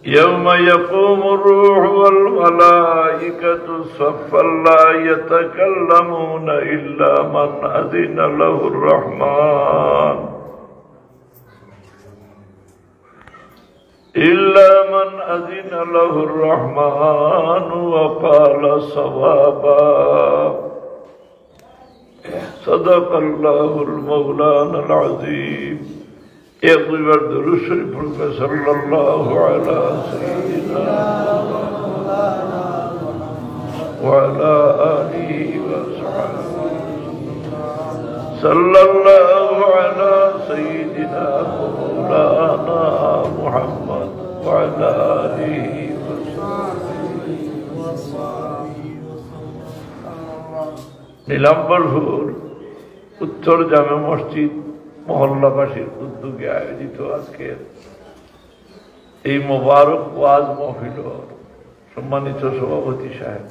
يوم يقوم الروح والملائكة صفا لا يتكلمون إلا من أذن له الرحمن وقال صوابا صدق الله المولانا العظيم. ایک بار درود شریف پڑھیں صلی اللہ علی سیدنا وعلى آله وصحبه صلى الله على سيدنا مولانا محمد وعلى آله وصحبه নীলাম্বরপুর উত্তর জামে মসজিদ মহল্লাবাসীর উদ্যোগে আয়োজিত আজকের এই মোবারক ওয়াজ মাহফিল সম্মানিত সভাপতি সাহেব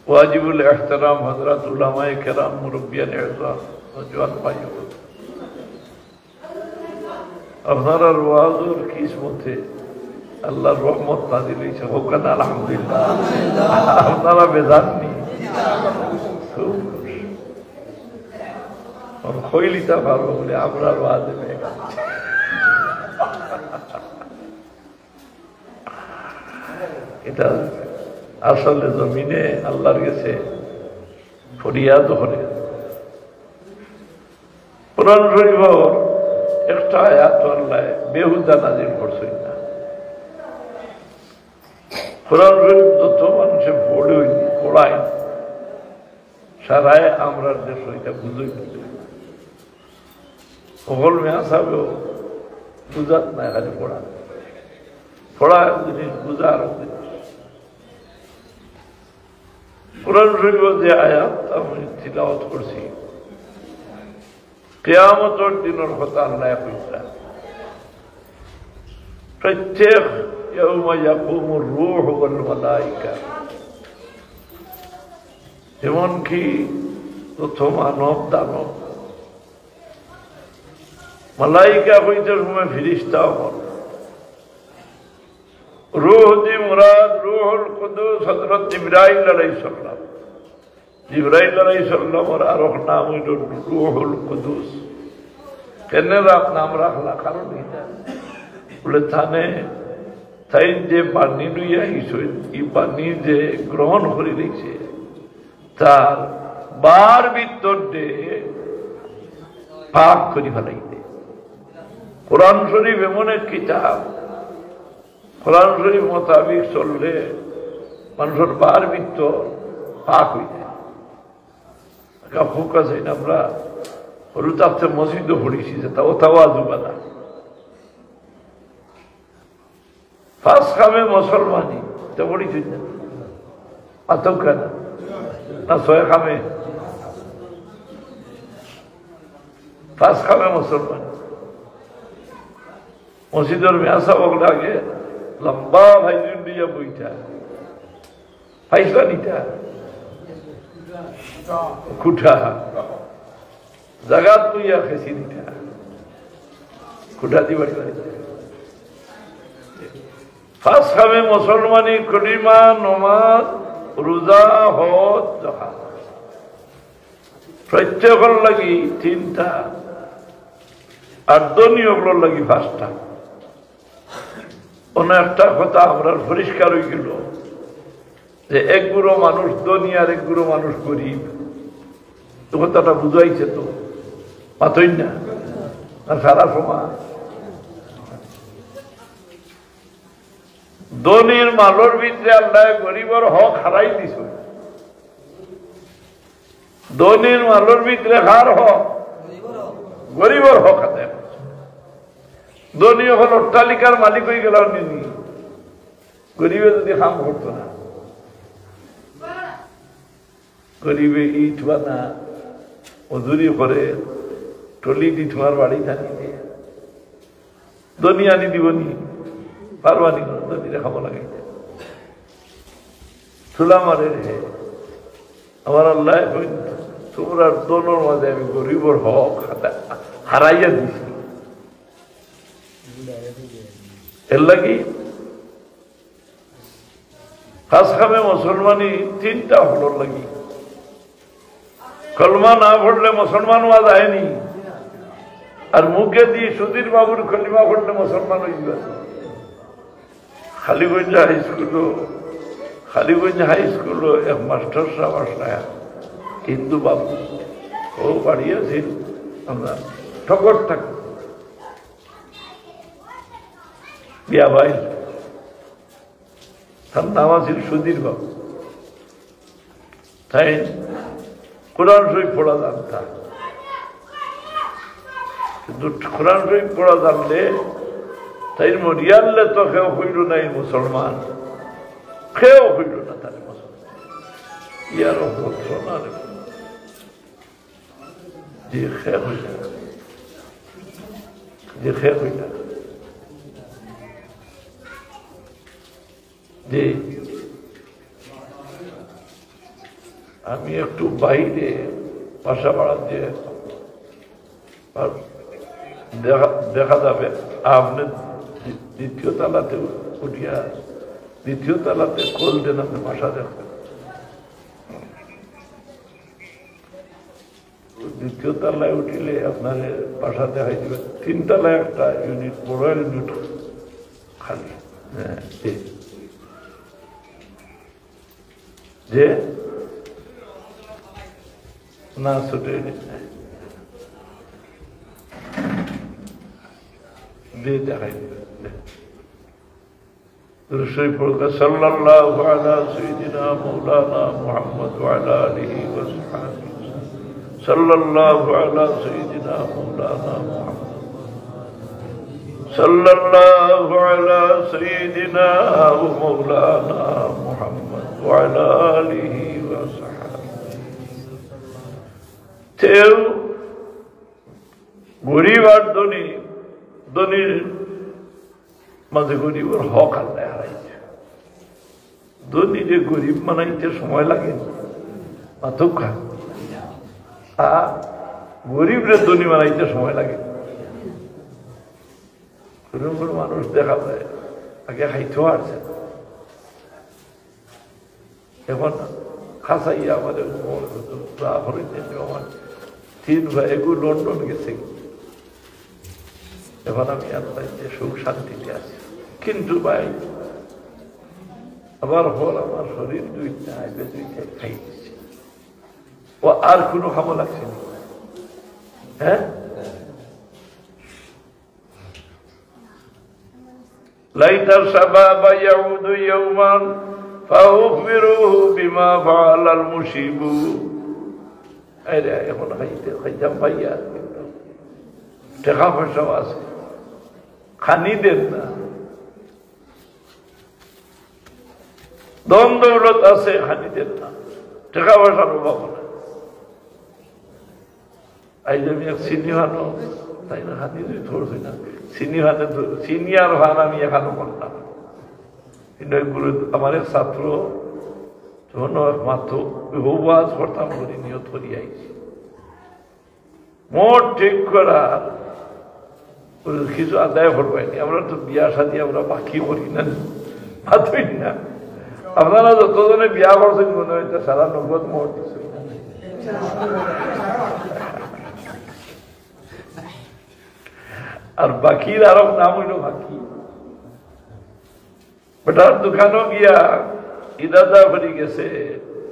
ওয়াজিবুল ইহতারাম হযরত উলামায়ে কেরাম মুরব্বিয়ান ইহসান নওজওয়ান ভাই, আপনারা ওয়াজের কিসমতে আল্লাহর রহমত নাযিল হয়েছে হোক না আলহামদুলিল্লাহ। আপনারা বেজাননি হইলিতা পারবো বলে আমরা ওয়াজে পেয়ে গেছি। এটা আসলে জমিনে আল্লাহর কাছে ফরিয়াদ হলে কোরআন শরীফের একটা আয়াত আল্লাহ বেহুদা নাযিল করছেন না। কোরআন শরীফ যত মানুষে পড়ায় সারায় আমরা দেশ এটা বুঝই সকল মেয়া সাহেবেও বুঝাত নাই, খালি পড়া এক জিনিস, বুঝা আর এক জিনিস। কোরআন শরীফের যে আয়াত আমি তিলাওয়াত করছি, কিয়ামতের দিনের কথা আল্লাহ কইছে প্রত্যেক ইয়াউমা ইয়াকুমুর রূহ ওয়াল মালায়েকা, এমনকি যত মানব দানব মালাইকা হইতে সময় ফিরিস্তা হল। রূহ দি মুরাদ রূহুল কুদুস হযরত জিবরাইল আলাইহিস সালাম। জিবরাইল আলাইহিস সালামের আরেক নাম হইল রূহুল কুদুস। কেন নাম রাখলা? কারণ এটা বলে থানে তাই যে পানি লইয়া এই পানি যে গ্রহণ করে দিয়েছে তার বার ভিতর পাক করি ফেলাইতে। কোরআন শরীফ এমন এক কিতাব, কোরআন শরীফ মোতাবিক চললে মানুষের বার ভিতর পাক হয়ে যায়। ফোকাস হয় না। আমরা হলুতাপ্তে মসজিদও পড়েছি যে তাও আজুবা না। ফার্স্ট খামে মুসলমানি তা পড়েছি না, আতঙ্কা না না ছয় খামে ফার্স্ট খামে মুসলমান। মসজিদের মেয়াসা বগলে আগে লম্বা ভাইজুন দিয়া বইটা ফাইসলানিটা খুঁটা জাগাত লইয়া খেসি দিটা খুঁটা দিবাড়ি বাড়ি ফার্স্ট খামে মুসলমানি কলিমা নমাজ রোজা হজ জাকাত প্রত্যেকের লাগি তিনটা আর দনীয়গুলোর লাগি পাঁচটা। অন্য একটা কথা আমরা পরিষ্কার হয়ে গেল যে এক গুঁড়ো মানুষ ধনী আর এক গুঁড়ো মানুষ গরিব। তো কথাটা বুঝাইছে তো মাতই না সারা সময় ধনীর মালোর ভিতরে আল্লাহ গরিবর হক হারাই দিছ। ধনীর মালোর ভিতরে কার হক? গরিবর হক আদায়। ধনী হল অট্টালিকার মালিক হয়ে গেল, গরিবে যদি কাম করতো না। গরিবে ইট বানা মজুরি করে টলি দি তোমার বাড়ি থাকি দিয়ে ধনী আনি দিবনি পারবানি ধনীরে খাবো লাগাইতে চুলা মারে রে। আমার আল্লাহ তোমরা দোনোর মাঝে আমি গরিবর হক হারাইয়া দিছি। এর লাগি খাস খামে মুসলমানি তিনটা হলোর লাগি কলমা না পড়লে মুসলমান হওয়া যায়নি আর মুখে দিয়ে সুধীর বাবুর কলিমা পড়লে মুসলমান হয়ে যাবে খালিগঞ্জ হাই স্কুল এক মাস্টার সাহেব আসলাম হিন্দু বাবু ও বাড়িয়েছিল আমরা ঠকর থাক বিয়া ভাই তার নাম আছিল সুধীর বাবু তাই কোরআন শরীফ পড়া জানতাম কিন্তু কোরআন শরীফ পড়া জানলে তাই মরিয়ালে তো কেউ হইল নাই মুসলমান কেউ হইল না তার মুসলমান ইয়ার না যে খে হইল যে আমি একটু বাইরে বাসা বাড়া দিয়ে দেখা যাবে আপনি দ্বিতীয় তালাতে উঠিয়া দ্বিতীয় তালাতে খোল দেন আপনি বাসা দেখবেন দ্বিতীয় তালায় উঠিলে আপনার বাসা দেখাই দিবে তিন তলায় একটা ইউনিট বড় ইউনিট খালি হ্যাঁ যে না ছুটে দিয়ে দেখাই দিবে সাল্লাল্লাহু আলা সাইয়্যিদিনা মাওলানা মুহাম্মদ ওয়া আলা আলিহি ওয়া সাহবিহি সাল্লাল্লাহু আলা সাইয়্যিদিনা মাওলানা মুহাম্মদ সাল্লাল্লাহু আলা সাইয়্যিদিনা ওয়া মাওলানা মুহাম্মদ ওয়া আলা আলিহি ওয়া সাহবিহি তেও গরিব আর ধনীর মাঝে গরিবের হক আল্লাহ হারাইছে ধনীরে গরিব মানাইতে সময় লাগে মাথা আর গরিবরে ধনী মানাইতে সময় লাগে মানুষ দেখা যায় আগে খাইতেও আসছে এখন খাসাইয়া আমাদের আমার তিন ভাই এগুলো লন্ডন গেছে এখন আমি আল্লাহ সুখ শান্তিতে আছি কিন্তু ভাই আবার হল আমার শরীর দুইটা খাই দিচ্ছে ও আর কোনো খামো লাগছে না হ্যাঁ লাইতার শাবাবা ইয়াউদু ইয়াওমান ফাউখবিরুহু বিমা ফাআলাল মুশিবু আরে এখন খাইতাম ভাইয়া টাকা পয়সাও আছে খানি দেন না ধন দৌলত আছে খানি দেন না টাকা পয়সার অভাব না আইজ আমি এক চিনি ভানো তাই না খানি ধরছি না চিনি ভানে চিনি আর ভান আমি এখানো করলাম কিন্তু আমার এক ছাত্র যখন মাত্র হবাজ করতাম করি নিয়ত করি আইছি মোট ঠিক করার কিছু আদায় করবাইনি আমরা তো বিয়া সাথে আমরা বাকি করি না মাতই না আপনারা যতজনে বিয়া করছেন মনে হইতে সারা নগদ মোট দিচ্ছে আর বাকির আরো নাম হইল বাকি বেটার দোকানও গিয়া ইদাদা ভরি গেছে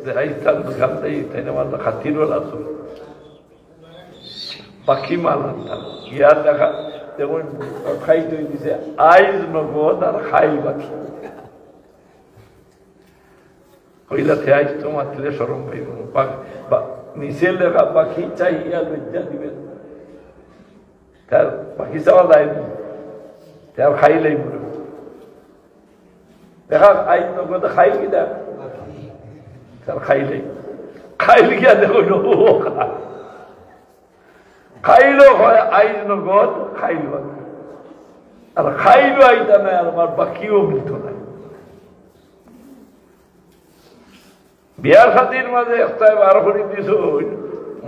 যে আইস্তান দোকান তাই আমার খাতিরওয়ালা আছে বাকি মাল আনতাম ইয়ার দেখা যেমন খাই তৈরি দিছে আইজ নগদ আর খাই বাকি কইলাতে আইজ তো মাত্রে সরম পাইব নিচে লেখা বাকি চাইয়া লজ্জা দিবেন তার বাকি চাওয়া যায় তার খাইলেই বলে দেখা আইজ নগদ খাই কিনা তার খাইলে গিয়া দেখো খাইলো হয় আইজ নগদ খাইলো আর খাইলো আইতা নাই আর আমার বাকিও মিলত নাই বিয়ার সাথীর মাঝে একটা বার করে দিছ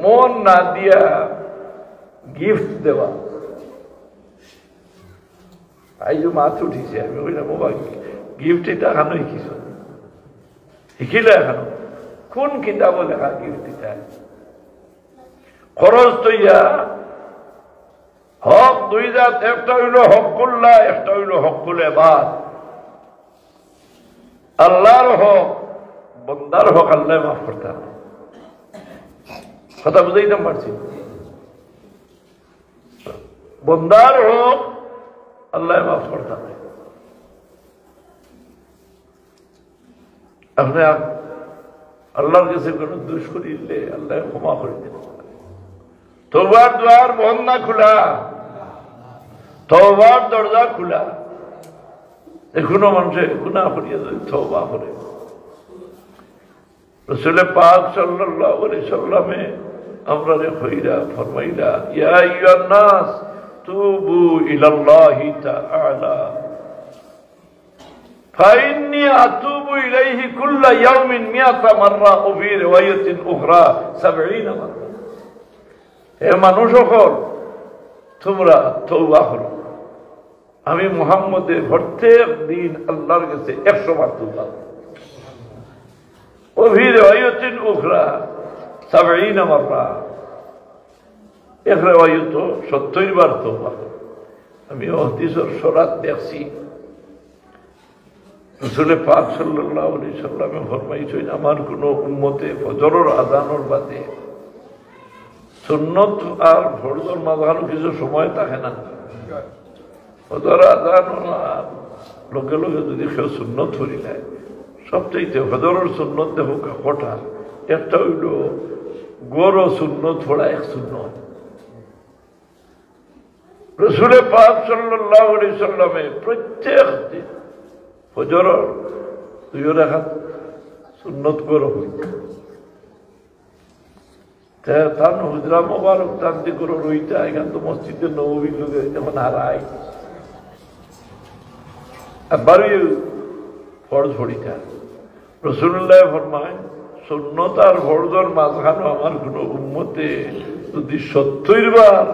মন না দিয়া গিফট দেওয়া আইজো মাছ উঠিছে আমি বললাম বাবা গিফট এটা এখানো শিকিছ শিকিলে এখানো কোন কিতাব লেখা গিফট এটা খরচ তৈয়া হক দুই জাত একটা হইল হকুল্লাহ একটা হইল হকুল ইবাদ আল্লাহর হক বন্দার হক আল্লাহ মাফ করতে হবে কথা বুঝাইতে পারছি বন্দার হক আল্লাহ মাফ করতে হবে আপনি আল্লাহর কাছে কোনো দোষ করিলে আল্লাহ ক্ষমা করে দেন তওবার দ্বার বন্ধ না খোলা তওবার দরজা খোলা এখনো মানুষের গুনাহ করিয়া যদি তওবা করে রাসূল পাক সাল্লাল্লাহু আলাইহি সাল্লামে আমরা কইরা ফরমাইলা ইয়া আইয়ুহান নাস তুবু ইলাল্লাহি তাআলা فإني أتوب إليه كل يوم 100 مرة وفي رواية أخرى 70 مرة হে মানুষ সকল তোমরা তওবা করো আমি মুহাম্মদের প্রত্যেক দিন আল্লাহর কাছে 100 বার তওবা وفي رواية أخرى 70 مرة এক রিওয়ায়াত 70 বার তওবা আমি হাদিসের শরত দেখছি রাসূল পাক সাল্লাল্লাহু আলাইহি সাল্লামে ফরমাইছেন আমার কোন উম্মতে ফজরের আযানের বাদে সুন্নত আর ফরজের মাঝখানে কিছু সময় থাকে না ফজর আযান লোকে লোকে যদি কেউ সুন্নত ধরি নেয় সবচাইতে ফজরের সুন্নত দেখো কটা একটা হইল গড় সুন্নত পড়া এক সুন্নত রাসূল পাক সাল্লাল্লাহু আলাইহি সাল্লামে প্রত্যেক দিন ফজর 2 রাকাত সুন্নত করো তার হুজরা মোবারক তান্তি করে রইতে এখান তো মসজিদে নববী লোকে যখন হারাই আবারই ফরজ পড়িতা রাসূলুল্লাহ ফরমায় সুন্নত আর ফরজের মাঝখানে আমার কোন উম্মতে যদি 70 বার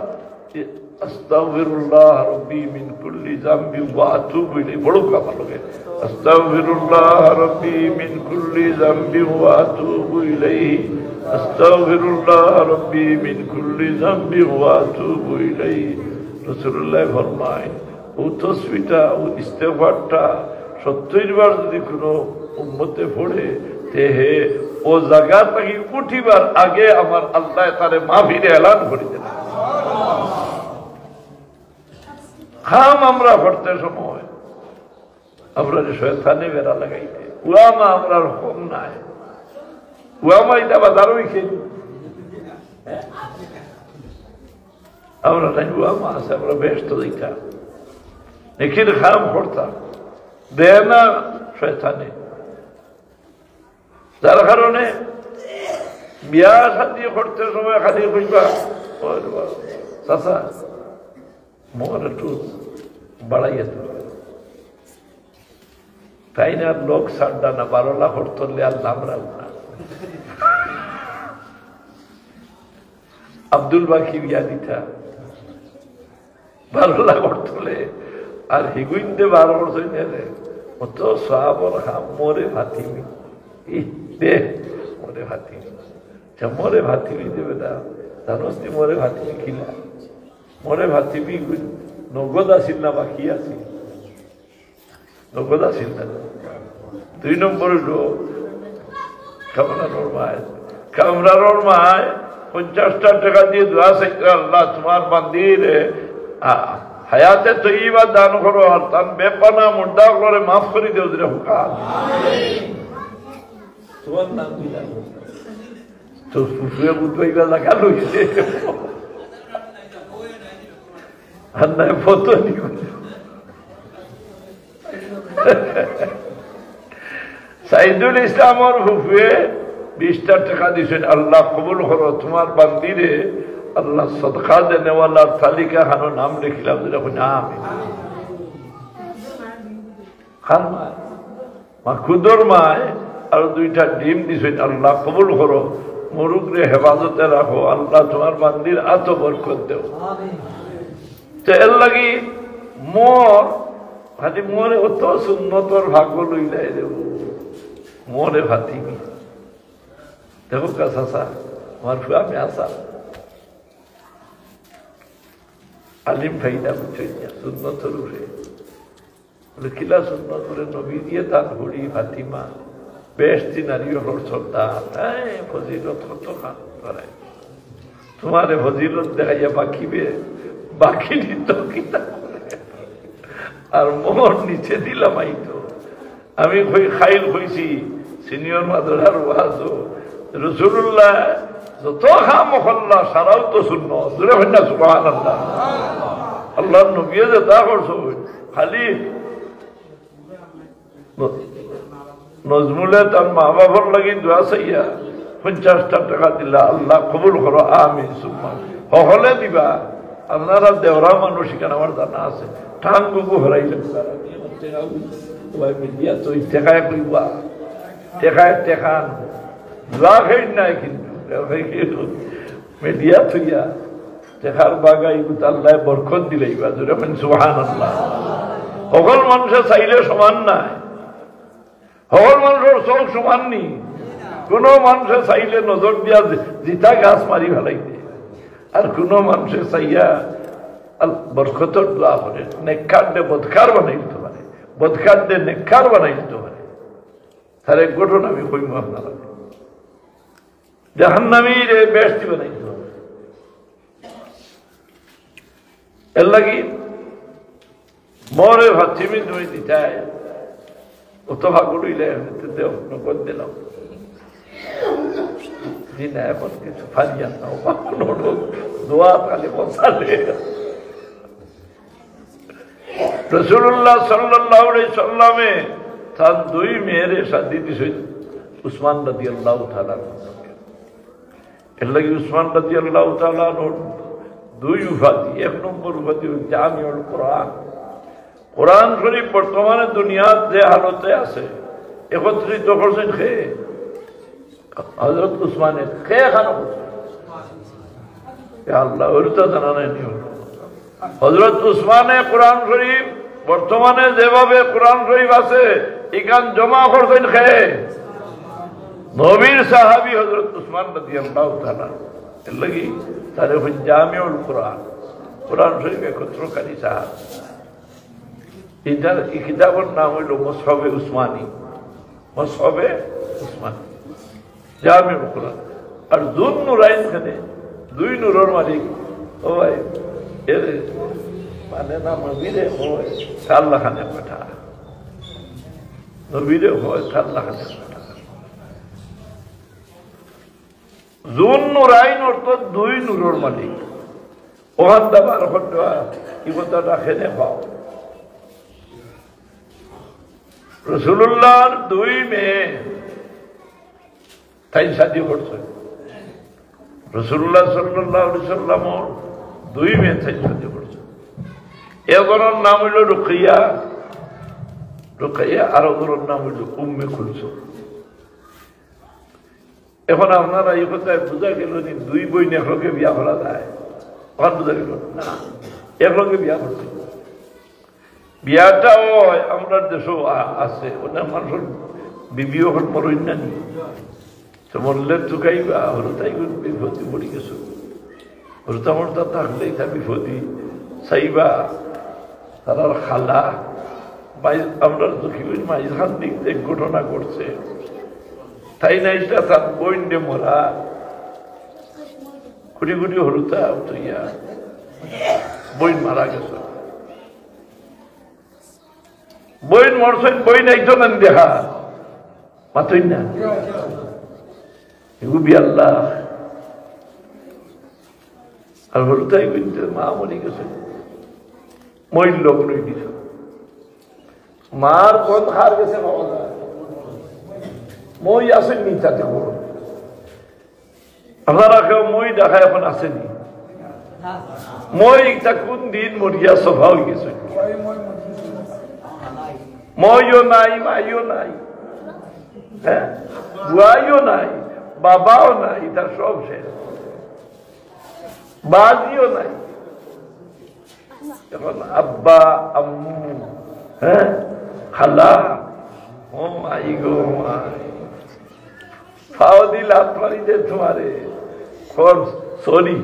আস্তাগফিরুল্লাহ রাব্বি মিন কুল্লি যামবি ওয়া আতুবু ইলাইহি বড় কথা লাগে আস্তাগফিরুল্লাহ রাব্বি মিন কুল্লি যামবি ওয়া আতুবু ইলাইহি আস্তাগফিরুল্লাহ রাব্বি মিন কুল্লি যামবি ওয়া আতুবু ইলাইহি রাসূলুল্লাহ ফরমায় ও তাসবিহটা ও ইস্তিগফারটা 70 বার যদি কোনো উম্মতে পড়ে তে হে ও জায়গা থেকে উঠিবার আগে আমার আল্লাহ তারে মাফির এলান করে দেন খাম আমরা পড়তে সময় আমরা যে শয়তানি বেড়া লাগাইতে উয়ামা আমরা হুকুম নাই উয়ামা এটা বাজারই খেলি আমরা নাই উয়ামা আছে আমরা ব্যস্ত দিকা নিখিল খাম পড়তাম দেয় না শয়তানি যার কারণে বিয়া শাদী করতে সময় খালি বুঝবা চাচা মোর একটু বাড়াইয়া তাই না লোক সাড্ডা না 12 লাখ হরতলে আর নাম রাখ না আব্দুল বাকি বিয়া দিতা 12 লাখ হরতলে আর হিগুইন্দে 12 বছর নেলে অত সাহাবর হাম মোরে ভাতিমি দে মোরে ভাতিমি মোরে ভাতিমি দেবে না জানোস মোরে ভাতিমি খিলা মোরে ভাতিমি নগদ আসিল না বাকি আছে নগদ আসিল না 2 নম্বর হলো কামরানোর মায় 50 টাকা দিয়ে দোয়া চাইতে আল্লাহ তোমার বান্দির হায়াতে তৈবা দান করো আর তার বেপানা মুর্দা করে মাফ করে দেও দিলে হুকাল তোমার নাম দিলাম তো ফুফুয়ে বুধবাইবা লাগালো আর নাই ফটো নিব সাইদুল ইসলামর ফুফুয়ে 20 টাকা দিয়েছেন আল্লাহ কবুল করো তোমার বান্দিরে আল্লাহ সদকা দেনেওয়ালার তালিকা হানো নাম লিখিলাম যেরকম নাম খান মা খুদর মায় আর 2টা ডিম দিছেন আল্লাহ কবুল করো মুরুগরে হেফাজতে রাখো আল্লাহ তোমার বান্দির আত বরকত দেও তো এর লাগি মোর ভাতি মোরে অত সুন্নতর ভাগ্য লইলাই দেব মোরে ভাতিমি দেখো কাছা আমার আমি আসা আলিম ফাইদা বুঝে সুন্নতর উঠে বলে কিলা সুন্নত করে নবী দিয়ে তার ঘড়ি ফাতিমা বেশটি নারী হল সর্দার ফজিলত কত খান করায় তোমারে ফজিলত দেখাইয়া বাকিবে বাকি নিত কিতা আর মোহর নিচে দিলাম আইতো আমি খাইল হইছি সিনিয়র মাদ্রাসার ওয়াজ রাসূলুল্লাহ যত খা মহল্লা সারাও তো শুননো জোরে হয় না সুবহানাল্লাহ আল্লাহর নবী যে তা করছো খালি নজমুলে তার মা বাবার লাগি দোয়া চাইয়া 50টা টাকা দিলা আল্লাহ কবুল করো আমিন সুবহান হলে দিবা আপনারা দেওরা মানুষ এখানে আমার জানা আছে টান গুগু হরাইলেন মিডিয়া তো টেকায় কইবা টেকায় টেকান দোয়া খাই নাই কিন্তু মিডিয়া থইয়া টেকার বাগাই আল্লাহ বরকত দিলেইবা জোরে সুবহানাল্লাহ সকল মানুষের চাইলে সমান নাই সকল মানুষের চোখ সমান নি কোন মানুষের চাইলে নজর দিয়া জিতা গাছ মারি ফেলাইতে আর কোন মানুষের চাইয়া বরকতর দোয়া করে নেককার দে বদকার বানাই দিতে পারে বদকার দে নেককার বানাই দিতে পারে তার এক ঘটনা আমি কইম আপনারা জাহান্নামীর বেশটি বানাই দিতে পারে এর লাগি মরে ভাতিমি তুমি দিতায় অত ভাগুড়িলে নগদ দিলাম দিনা এখন কিছু ফারিয়া নাও দোয়া খালি বসালে রাসূলুল্লাহ সাল্লাল্লাহু আলাইহি সাল্লামে তার দুই মেয়ের শাদী দিছে উসমান রাদিয়াল্লাহু তাআলা এর লাগি উসমান রাদিয়াল্লাহু তাআলা দুই উপাধি এক নম্বর উপাধি জামিউল কোরআন কোরআন শরীফ বর্তমানে দুনিয়ার যে হালতে আছে একত্রিত করছেন খে হযরত উসমানের খে খানো আল্লাহ ওরটা জানা নাই হযরত উসমানে কোরআন শরীফ বর্তমানে যেভাবে কোরআন শরীফ আছে এখান জমা করছেন খে নবীর সাহাবী হযরত উসমান রাদিয়াল্লাহু তাআলা এর লাগি তারে জামিউল কোরআন কোরআন শরীফ একত্রকারী সাহাবী এই কিতাবের নাম হইল মুসহাবে উসমানী মুসহাবে উসমানী জামিউল কোরআন আর দুন নুরাইন খানে দুই নূরের মালিক ও ভাই এর মানে নাম নবীরে হয় আল্লাহ খানে পাঠা নবীরে হয় আল্লাহ খানে পাঠা দুন নুরাইন অর্থ দুই নূরের মালিক ওখান দাবার হত্যা কি কথাটা খেলে পাও রাসূলুল্লাহর দুই মেয়ে তাই শাদী করছে রাসূলুল্লাহ সাল্লাল্লাহু আলাইহি সাল্লামের দুই মেয়ে তাই শাদী করছে একজনের নাম হইল রুকিয়া রুকিয়া আর একজনের নাম হইল উম্মে কুলসুম এখন আপনারা এই কথায় বোঝা গেল যে দুই বোন একলগে বিয়া করা যায় ওখান বোঝা গেল না একলগে বিয়া করছে বিয়াটাও আমরা দেশেও আছে ওনার মানুষের বিবিও হল মরইন না নি তো মরলে চুকাইবা হলো তাই বিপত্তি পড়ি গেছো হরতা মরতা থাকলে তা বিপত্তি চাইবা তার খালা আমরা দুঃখী মাইখান দিক থেকে ঘটনা করছে তাই না এটা তার বইন্ডে মরা কুড়ি কুড়ি হরুতা উঠিয়া বই মারা গেছে বইন মরছেন বই নাই তো নেন দেখা মাতই না এগুবি আল্লাহ আর হরুতাই কিন্তু মা মরে গেছে মই লোক লই দিছ মার কোন হার গেছে বাবা মই আসেন নি তাতে বড় আপনারা কেউ মই দেখা এখন আসেনি মই একটা কোন দিন মরিয়া সভা হয়ে গেছে মইও নাই মাইও নাই হ্যাঁ বুয়াইও নাই বাবাও নাই তার সব শেষ বাজিও নাই এখন আব্বা আম্মু হ্যাঁ খালা ও মাই গো মাই ফাও দিল হাত মারি দে তোমারে সরি